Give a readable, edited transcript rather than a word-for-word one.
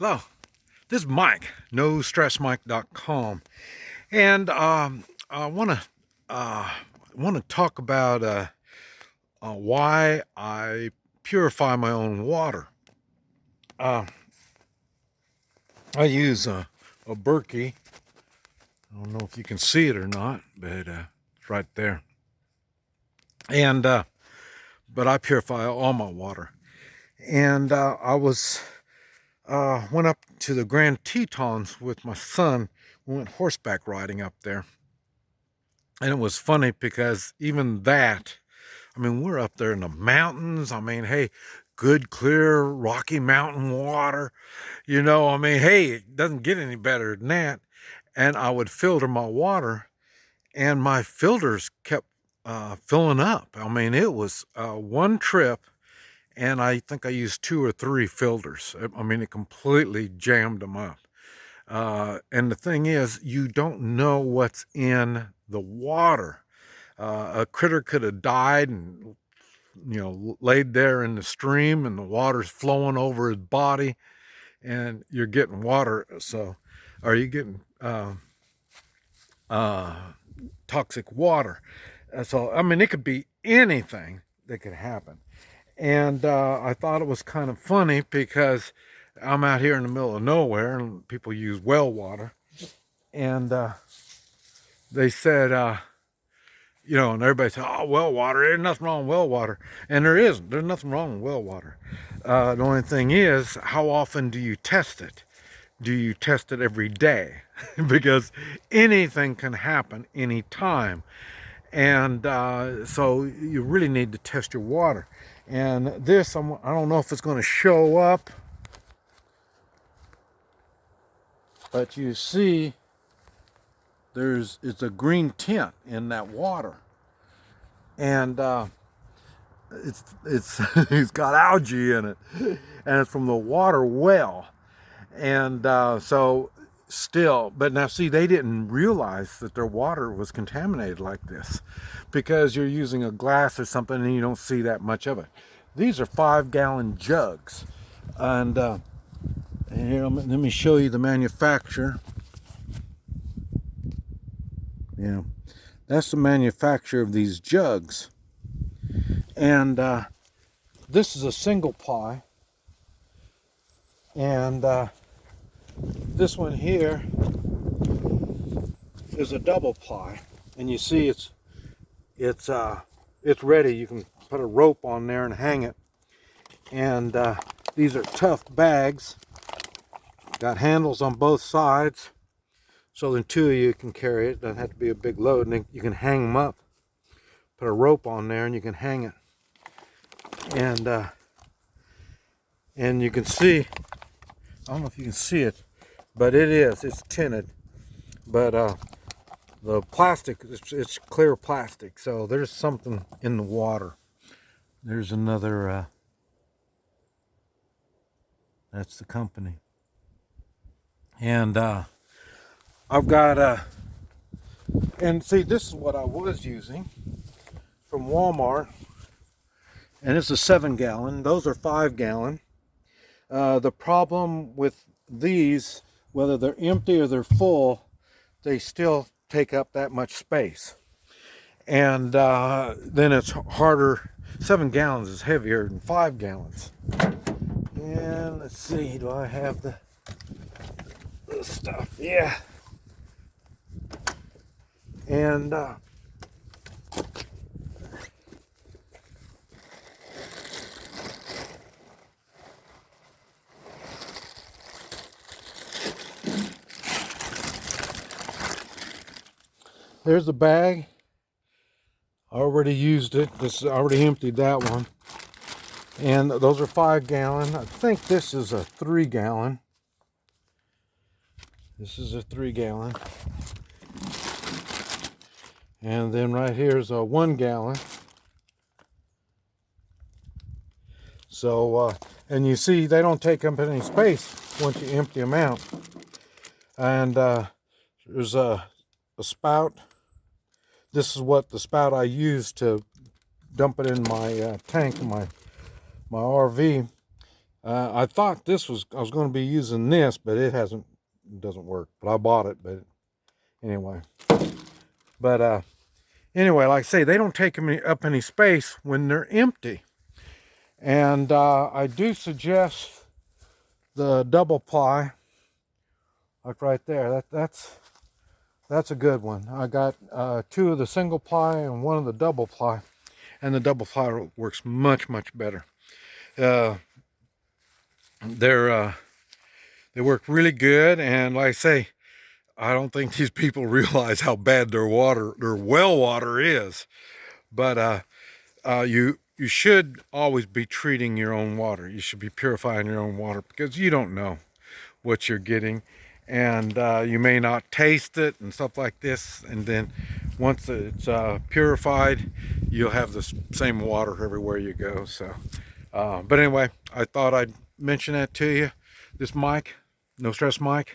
Hello, this is Mike, NoStressMike.com, and I want to talk about why I purify my own water. I use a Berkey. I don't know if you can see it or not, but it's right there. And but I purify all my water. And I went up to the Grand Tetons with my son. We went horseback riding up there. And it was funny because even that, I mean, we're up there in the mountains. I mean, hey, good, clear, Rocky Mountain water. I mean, hey, it doesn't get any better than that. And I would filter my water, and my filters kept filling up. I mean, it was one trip, and I think I used 2 or 3 filters. I mean, it completely jammed them up. And the thing is, you don't know what's in the water. A critter could have died and, laid there in the stream, and the water's flowing over his body, and you're getting water. So, are you getting toxic water? So, I mean, it could be anything that could happen. And I thought it was kind of funny because I'm out here in the middle of nowhere and people use well water. And they said, and everybody said, oh, well water, there's nothing wrong with well water. And there isn't. There's nothing wrong with well water. The only thing is, how often do you test it? Do you test it every day? Because anything can happen anytime. And so you really need to test your water. And this, I don't know if it's going to show up, but you see it's a green tint in that water, and it's got algae in it, and it's from the water well. And so still, but now see, they didn't realize that their water was contaminated like this, because you're using a glass or something and you don't see that much of it. These are 5-gallon jugs, and here, let me show you the manufacturer. Yeah, that's the manufacturer of these jugs. And this is a single ply, and this one here is a double ply. And you see it's ready. You can put a rope on there and hang it. And these are tough bags. Got handles on both sides, so then 2 of you can carry it. Doesn't have to be a big load. And then you can hang them up. Put a rope on there and you can hang it. And you can see, I don't know if you can see it, but it's tinted. But the plastic, it's clear plastic, so there's something in the water. There's another, that's the company. And I've got and see, this is what I was using from Walmart, and it's a 7-gallon. Those are 5-gallon. The problem with these, whether they're empty or they're full, they still take up that much space. And then it's harder. 7 gallons is heavier than 5 gallons. And let's see, do I have the stuff? Yeah. And there's the bag. I already used it. I already emptied that one. And those are 5-gallon. I think this is a 3-gallon. This is a 3-gallon. And then right here is a 1-gallon. So, and you see, they don't take up any space once you empty them out. And there's a spout. This is what the spout I use to dump it in my tank, my RV. I thought I was going to be using this, but it doesn't work. But I bought it. But anyway, anyway, like I say, they don't take up any space when they're empty. And I do suggest the double ply, like right there. That's a good one. I got 2 of the single ply and 1 of the double ply, and the double ply works much better. They work really good, and like I say, I don't think these people realize how bad their well water is. But you should always be treating your own water. You should be purifying your own water, because you don't know what you're getting, and you may not taste it and stuff like this. And then once it's purified, you'll have the same water everywhere you go. So, but anyway, I thought I'd mention that to you. This mic, no stress mic.com.